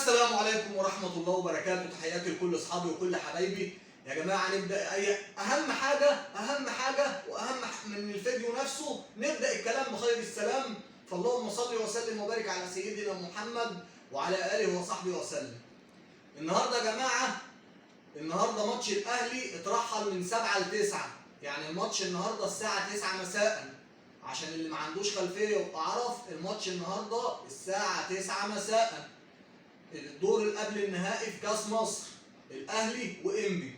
السلام عليكم ورحمة الله وبركاته. تحياتي لكل أصحابي وكل حبايبي. يا جماعة نبدأ أهم حاجة وأهم من الفيديو نفسه، نبدأ الكلام بخير السلام. فاللهم صل وسلم وبارك على سيدنا محمد وعلى آله وصحبه وسلم. النهارده يا جماعة، النهارده ماتش الأهلي اترحل من 7 ل 9، يعني الماتش النهارده الساعة 9 مساء. عشان اللي ما عندوش خلفية يبقى عرف، الماتش النهارده الساعة 9 مساء، الدور اللي قبل النهائي في كاس مصر، الاهلي وانبي.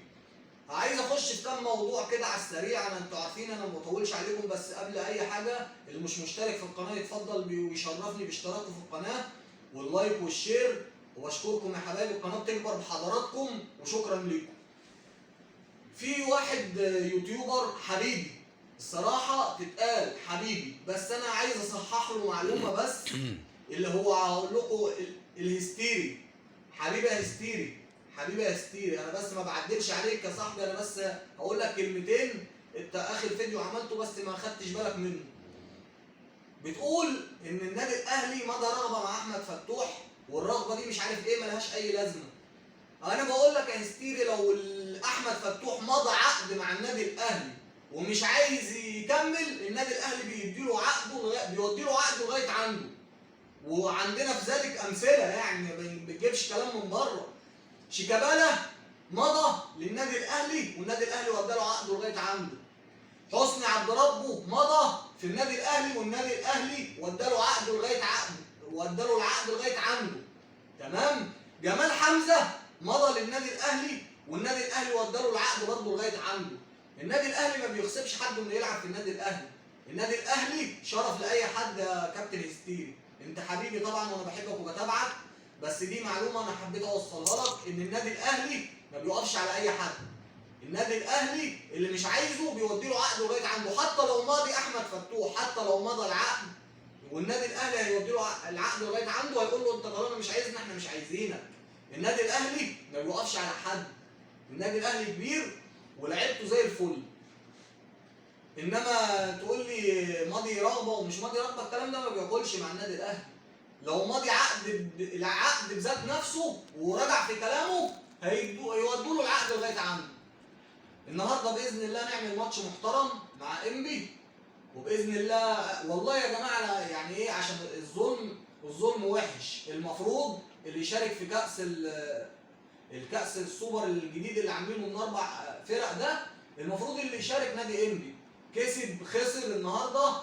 عايز اخش في كام موضوع كده على السريع. انتوا عارفين انا ما بطولش عليكم، بس قبل اي حاجه اللي مش مشترك في القناه يتفضل ويشرفني باشتراكه في القناه واللايك والشير، وبشكركم يا حبايبي. القناه بتكبر بحضراتكم وشكرا لكم. في واحد يوتيوبر حبيبي، الصراحه تتقال حبيبي، بس انا عايز اصحح له معلومه بس، اللي هو هقول لكم الهستيري. حبيبي يا هستيري، حبيبي يا هستيري، انا بس ما بعدلش عليك يا صاحبي، انا بس هقول لك كلمتين. انت اخر فيديو عملته بس ما خدتش بالك منه. بتقول ان النادي الاهلي مضى رغبه مع احمد فتوح، والرغبه دي مش عارف ايه ملهاش اي لازمه. انا بقول لك يا هستيري، لو احمد فتوح مضى عقد مع النادي الاهلي ومش عايز يكمل، النادي الاهلي بيديله عقده، بيودي له عقده لغايه عنده. وعندنا في ذلك امثله، يعني ما بتجيبش كلام من بره. شيكابالا مضى للنادي الاهلي والنادي الاهلي ودى له عقده لغايه عنده. حسني عبد ربه مضى في النادي الاهلي والنادي الاهلي ودى له عقده لغايه ودى له العقد لغايه عنده. تمام. جمال حمزه مضى للنادي الاهلي والنادي الاهلي ودى له العقد برضه لغايه عنده. النادي الاهلي ما بيغصبش حد انه يلعب في النادي الاهلي. النادي الاهلي شرف لاي حد يا كابتن هستيري. انت حبيبي طبعا وانا بحبك وبتابعك، بس دي معلومه انا حبيت اوصلها لك، ان النادي الاهلي ما بيقفش على اي حد. النادي الاهلي اللي مش عايزه بيودي له عقد لغايه عنده، حتى لو ماضي احمد فتوح، حتى لو مضى العقد والنادي الاهلي هيودي له العقد لغايه عنده، هيقول له انت طالما مش عايزنا احنا مش عايزينك. النادي الاهلي ما بيوقفش على حد. النادي الاهلي كبير ولعبته زي الفل. انما تقول لي ماضي رغبه ومش ماضي رغبه، الكلام ده ما بياكلش مع النادي الاهلي. لو ماضي العقد بذات نفسه ورجع في كلامه، هيودوا له العقد لغايه عنده. النهارده باذن الله نعمل ماتش محترم مع انبي، وباذن الله والله يا جماعه، يعني ايه، عشان الظلم وحش. المفروض اللي يشارك في الكأس السوبر الجديد اللي عاملينه من 4 فرق ده، المفروض اللي يشارك نادي انبي. كسب خسر النهارده،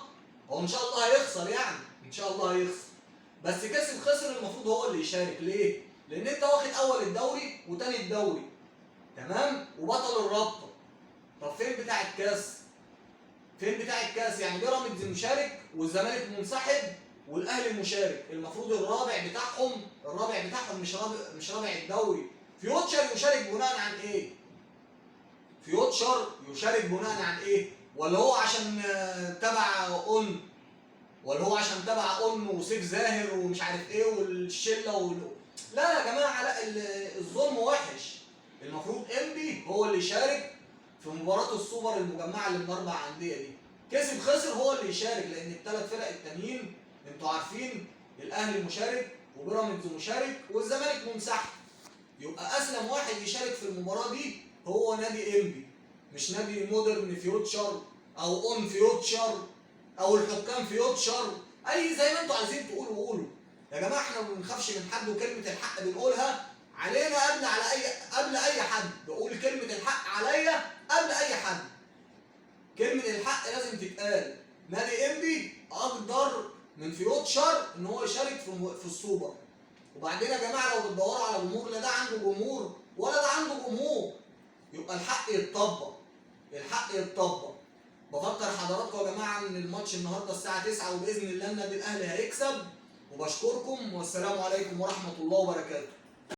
هو ان شاء الله هيخسر، يعني ان شاء الله هيخسر، بس كسب خسر المفروض هو اللي يشارك. ليه؟ لان انت واخد اول الدوري وتاني الدوري، تمام، وبطل الرابطه. طب فين بتاع الكاس؟ فين بتاع الكاس؟ يعني بيراميدز مشارك والزمالك منسحب والاهلي مشارك. المفروض الرابع بتاعهم مش رابع الدوري. فيوتشر يشارك بناء عن ايه؟ فيوتشر يشارك بناء عن ايه؟ ولا هو عشان تبع ولا هو عشان تبع وسيف زاهر ومش عارف ايه والشله لا يا جماعه، لا، الظلم وحش. المفروض انبي هو اللي يشارك في مباراه السوبر المجمعه اللي من 4 انديه دي. كسب خسر هو اللي يشارك، لان ال3 فرق التانيين انتوا عارفين الاهلي مشارك وبيراميدز مشارك والزمالك منسحب. يبقى اسلم واحد يشارك في المباراه دي هو نادي انبي، مش نادي مودرن فيوتشر او اون فيوتشر او الحكام فيوتشر، اي زي ما انتوا عايزين تقولوا قولوا. يا جماعه احنا ما بنخافش من حد، وكلمه الحق بنقولها علينا قبل اي حد. بقول كلمه الحق عليا قبل اي حد. كلمه الحق لازم تتقال. نادي انبي اقدر من فيوتشر ان هو يشارك في السوبر. وبعدين يا جماعه لو بتدوروا على جمهور، لا ده عنده جمهور ولا ده عنده جمهور. يبقى الحق يتطبق، الحق يتطبق. بفكر حضراتكم يا جماعه ان الماتش النهارده الساعه 9، وباذن الله النادي الاهلي هيكسب. وبشكركم والسلام عليكم ورحمه الله وبركاته.